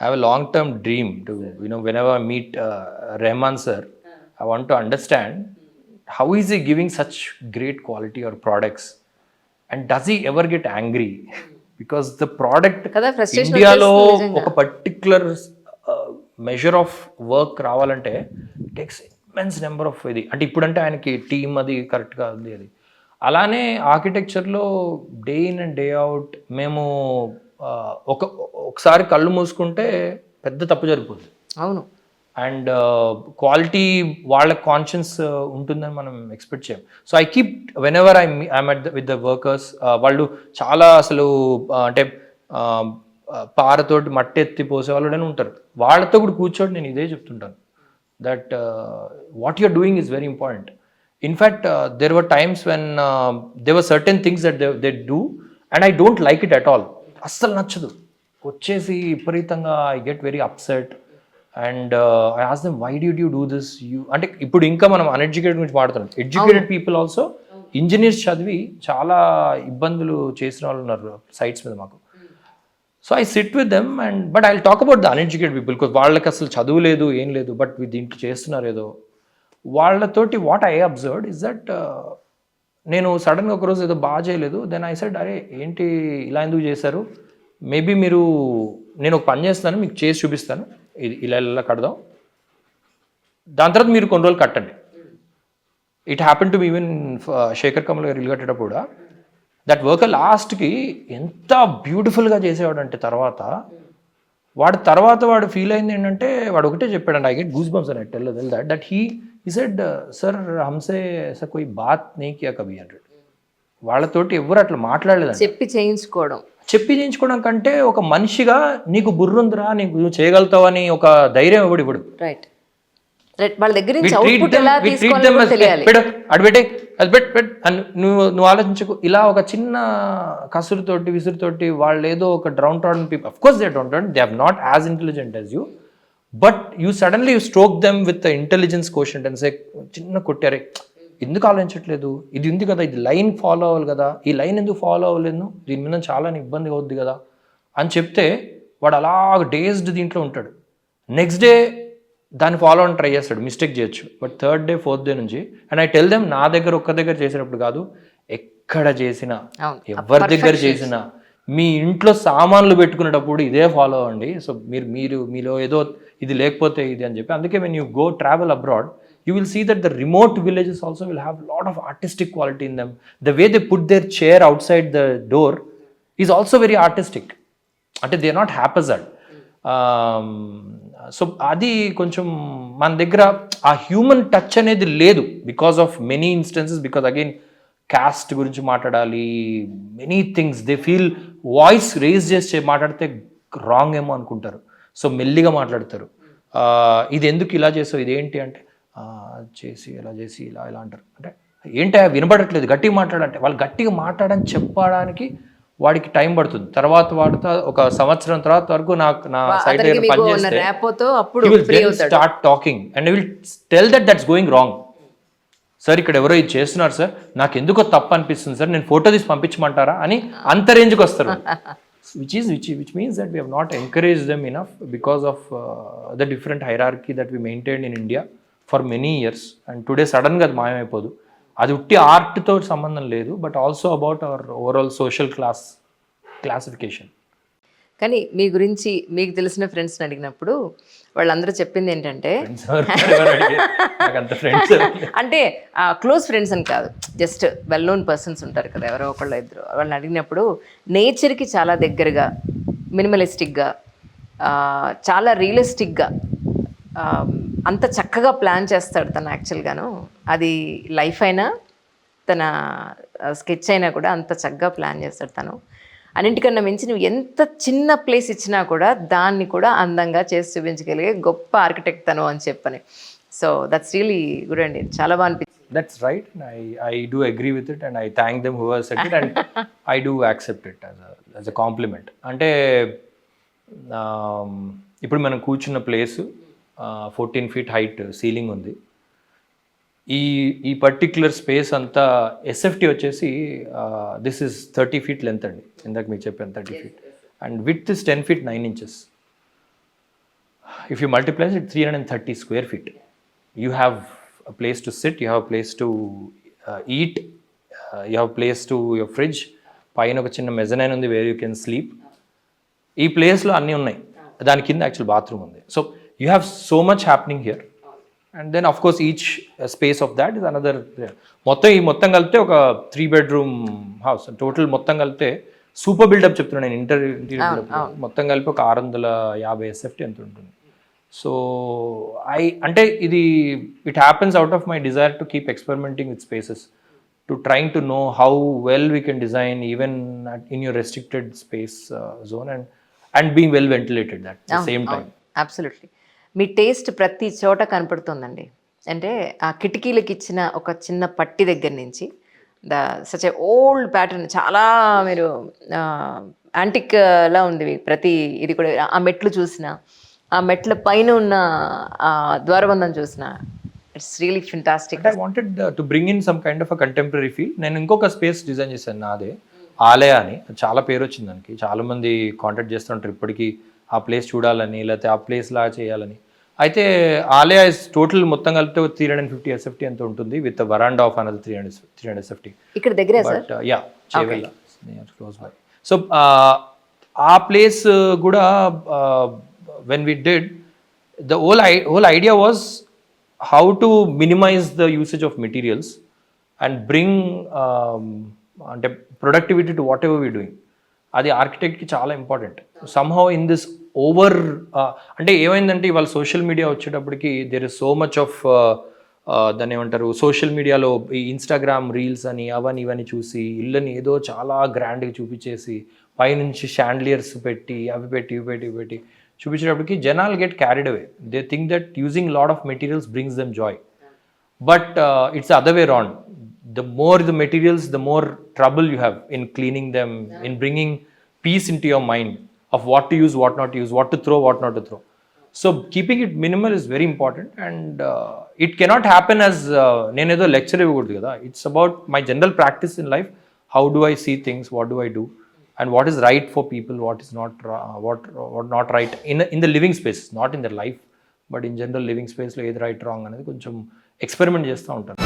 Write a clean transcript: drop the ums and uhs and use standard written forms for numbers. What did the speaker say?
I have a long-term dream to, whenever I meet Rahman sir, I want to understand how is he giving such great quality or products, and does he ever get angry? Because the product కదా frustration ఇండియాలో వచ్చేస్తుంది నిజంగా. ఒక particular measure of work రావాలంటే takes immense number of ఇది, అంటే ఇప్పుడంటే ఆయనకి టీమ్ అది కరెక్ట్గా ఉంది అది. అలానే ఆర్కిటెక్చర్లో day in and day out మేము ఒకసారి కళ్ళు మూసుకుంటే పెద్ద తప్పు జరిగిపోతుంది. అవును. అండ్ క్వాలిటీ వాళ్ళ కాన్షియన్స్ ఉంటుందని మనం ఎక్స్పెక్ట్ చేయం. So I keep when ever I'm at with the workers, వాళ్ళు చాలా అసలు అంటే పారతోటి మట్టి ఎత్తి పోసే వాళ్ళనే ఉంటారు. వాళ్ళతో కూడా కూర్చోటి నేను ఇదే చెప్తుంటాను, that what you're doing is very important. In fact there were times when they were certain things that they do and I don't like it at all. అస్సలు నచ్చదు. వచ్చేసి విపరీతంగా I get very upset and I ask them why did you do this. అంటే ఇప్పుడు ఇంకా మనం uneducated గురించి మాట్లాడుతున్నాం. ఎడ్యుకేటెడ్ పీపుల్ ఆల్సో, ఇంజనీర్స్ చదివి చాలా ఇబ్బందులు చేసిన వాళ్ళు ఉన్నారు సైట్స్ మీద మాకు. So I SIT with them and but I will talk about the uneducated people, because వాళ్ళకి అసలు చదువు లేదు ఏం లేదు, బట్ దీంట్లో చేస్తున్నారు ఏదో. వాళ్ళతోటి what I observed is that నేను సడన్గా ఒకరోజు ఏదో బాగా చేయలేదు, దెన్ ఐ సెడ్ అరే ఏంటి ఇలా ఎందుకు చేశారు, మేబీ మీరు, నేను ఒక పని చేస్తాను మీకు చేసి చూపిస్తాను, ఇది ఇలా ఇలా కడదాం, దాని తర్వాత మీరు కొన్ని రోజులు కట్టండి. It happen to be even Shekhar Kamal garu ఇల్లు కట్టేటప్పుడు కూడా దట్ వర్కర్ లాస్ట్కి ఎంత బ్యూటిఫుల్గా చేసేవాడు అంటే తర్వాత వాడు ఫీల్ అయింది ఏంటంటే వాడు ఒకటే చెప్పాడండి, ఐ గెట్ గూస్ బంప్స్ అని tell that he said sir హమ్సే ऐसा कोई बात नहीं किया कभी అంటాడు. వాళ్ళతోటి ఎవరు అట్లా మాట్లాడలేదండి. చెప్పి చేయించుకోవడం కంటే ఒక మనిషిగా నీకు బుర్రుందిరా, నువ్వు చేయగలుగుతావని ఒక ధైర్యం ఇవ్వడు. Right right. వాళ్ళ దగ్గర నుంచి అవుట్పుట్ ఎలా తీసుకోవాలో కూడా తెలియాలి. అటు పెట్టి అది పెట్ అని నువ్వు ఆలోచించకు. ఇలా ఒక చిన్న కసురుతోటి విసురుతోటి వాళ్ళు ఏదో ఒక downtrodden people, of course they don't, they are not as intelligent as you, but you suddenly you stroke them with intelligence quotient and say చిన్న కొట్టారే ఎందుకు ఆలోచించట్లేదు, ఇది ఉంది కదా, ఇది లైన్ ఫాలో అవ్వాలి కదా, ఈ లైన్ ఎందుకు ఫాలో అవ్వలేదు, దీని మీద చాలా ఇబ్బంది అవుద్ది కదా అని చెప్తే వాడు అలా డేస్డ్ దీంట్లో ఉంటాడు. నెక్స్ట్ డే దాన్ని ఫాలో అని ట్రై చేస్తాడు, మిస్టేక్ చేయొచ్చు, but third day fourth day నుంచి అండ్ ఐ టెల్ దెమ్ నా దగ్గర ఒక్క దగ్గర చేసేటప్పుడు కాదు, ఎక్కడ చేసినా ఎవరి దగ్గర చేసినా మీ ఇంట్లో సామాన్లు పెట్టుకునేటప్పుడు ఇదే ఫాలో అవ్వండి. సో మీరు మీలో ఏదో ఇది లేకపోతే ఇది అని చెప్పి, అందుకే when you go travel abroad you will see that the remote villages also will have a lot of artistic quality in them. The way they put their chair outside the door is also very artistic. Ante they are not haphazard. So adi koncham man దగ్గర ఆ human touch అనేది లేదు because of many instances, because again caste గురించి మాట్లాడాలి, many things they feel voice raise చేసి మాట్లాడితే wrong ఏమో అనుకుంటారు. సో మెల్లిగా మాట్లాడతారు, ఇది ఎందుకు ఇలా చేసావు, ఇదేంటి అంటే చేసి ఇలా చేసి ఇలా ఇలా అంటారు. అంటే ఏంటి వినపడట్లేదు, గట్టిగా మాట్లాడంటే వాళ్ళు గట్టిగా మాట్లాడని చెప్పడానికి వాడికి టైం పడుతుంది. తర్వాత వాడితో ఒక సంవత్సరం తర్వాత వరకు నా సైడ్ దగ్గర పనిచేస్తే start talking and will tell that's going wrong. Sir ఇక్కడ ఎవరో ఇది చేస్తున్నారు సార్, నాకు ఎందుకో తప్పు అనిపిస్తుంది సార్, నేను ఫోటో తీసి పంపించమంటారా అని అంత రేంజ్కి వస్తారు. which means that we have not encouraged them enough because of the different hierarchy that we maintained in India for many years, and today సడన్గా అది మాయమైపోదు. అది ఉట్టి ఆర్ట్తో సంబంధం లేదు, but also about our overall social classification. కానీ మీ గురించి మీకు తెలిసిన ఫ్రెండ్స్ని అడిగినప్పుడు వాళ్ళందరూ చెప్పింది ఏంటంటే అంటే క్లోజ్ ఫ్రెండ్స్ అని కాదు, జస్ట్ వెల్ నోన్ పర్సన్స్ ఉంటారు కదా ఎవరో ఒకళ్ళు ఇద్దరు, వాళ్ళని అడిగినప్పుడు నేచర్కి చాలా దగ్గరగా, మినిమలిస్టిక్గా, చాలా రియలిస్టిక్గా, అంత చక్కగా ప్లాన్ చేస్తాడు తను. యాక్చువల్గాను అది లైఫ్ అయినా తన స్కెచ్ అయినా కూడా అంత చక్కగా ప్లాన్ చేస్తాడు తను. అన్నింటికన్నా మించి నువ్వు ఎంత చిన్న ప్లేస్ ఇచ్చినా కూడా దాన్ని కూడా అందంగా చేసి చూపించగలిగే గొప్ప ఆర్కిటెక్ట్ తను అని చెప్పని. సో దట్స్ రియలీ గుడ్ అండి, చాలా బాగా అనిపించింది. That's right, I do agree with it and I thank them who have said it and I do accept it as a compliment. అంటే ఇప్పుడు మనం కూర్చున్న ప్లేసు 14 feet హైట్ సీలింగ్ ఉంది. ఈ పర్టిక్యులర్ స్పేస్ అంతా ఎస్ఎఫ్టీ వచ్చేసి దిస్ ఇస్ 30 feet లెంత్ అండి, ఇందాక మీకు చెప్పాను 30 feet, and width is 10 feet 9 inches. if you multiply it, 330 square feet. You have a place to sit, you have a place to eat, you have a place to your fridge, పైన ఒక చిన్న mezzanine ఉంది where you can sleep. ఈ ప్లేస్లో అన్నీ ఉన్నాయి, దాని కింద యాక్చువల్ బాత్రూమ్ ఉంది. So you have so much happening here. And then of course each space of that is another. మొత్తం కలిపితే ఒక 3 bedroom హౌస్ టోటల్. మొత్తం కలిపితే సూపర్ బిల్డప్ చెప్తున్నాను నేను, ఇంటీరియర్ మొత్తం కలిపి ఒక 650 SFT ఎంత ఉంటుంది. సో అంటే ఇది it happens out of my desire to keep experimenting with spaces, to trying to know how well we can design even in your restricted space zone and being well ventilated at the same time. Absolutely. Me taste ప్రతి చోట కనపడుతుందండి. అంటే ఆ కిటికీలకు ఇచ్చిన ఒక చిన్న పట్టి దగ్గర నుంచి సచ్ ఏ ఓల్డ్ ప్యాటర్న్, చాలా మీరు యాంటిక్ లా ఉంది ప్రతి ఇది కూడా. ఆ మెట్లు చూసినా, ఆ మెట్ల పైన ఉన్న ఆ ద్వారబంధం చూసినా, it's really fantastic. I wanted to bring in some kind of a contemporary feel. నేను ఇంకొక స్పేస్ డిజైన్ చేశాను నాదే, ఆలయ అని. చాలా పేరు వచ్చింది దానికి, చాలా మంది కాంటాక్ట్ చేస్తుంటారు ఇప్పటికీ ఆ ప్లేస్ చూడాలని, లేకపోతే ఆ ప్లేస్ లాగా చేయాలని. అయితే ఆలయ ఇస్ టోటల్ మొత్తం కలిపితే 350 SFT ఎంత ఉంటుంది, with veranda of another 300 SFT. ఇక్కడ దగ్గరే sir. But yeah, Chevella close by. So ఆ ప్లేస్ కూడా when we did, the whole idea was how to minimize the usage of materials and bring అంటే productivity to whatever we're doing. అది ఆర్కిటెక్ట్కి చాలా important. Somehow in this over అంటే ఏమైందంటే ఇవాళ social media వచ్చేటప్పటికి there is so much of దాన్ని ఏమంటారు, సోషల్ మీడియాలో ఈ ఇన్స్టాగ్రామ్ రీల్స్ అని అవన్నీ ఇవన్నీ చూసి ఇళ్ళని ఏదో చాలా గ్రాండ్గా చూపించేసి పైనుంచి షాండ్లియర్స్ పెట్టి అవి పెట్టి ఇవి పెట్టి ఇవి పెట్టి చూపించేటప్పటికి జనాలు get carried away. They think that using lot of materials brings them Joy, but it's other way wrong. The more the materials, the more trouble you have in cleaning them, in bringing peace into your mind of what to use, what not to use, what to throw, what not to throw. So keeping it minimal is very important, and it cannot happen as nenu edo lecture ivagodu kada. It's about my general practice in life. How do I see things, what do I do, and what is right for people, what is not what not right in the living space, not in their life, but in general living space lo edi right wrong anedi koncham experiment chestha untaru.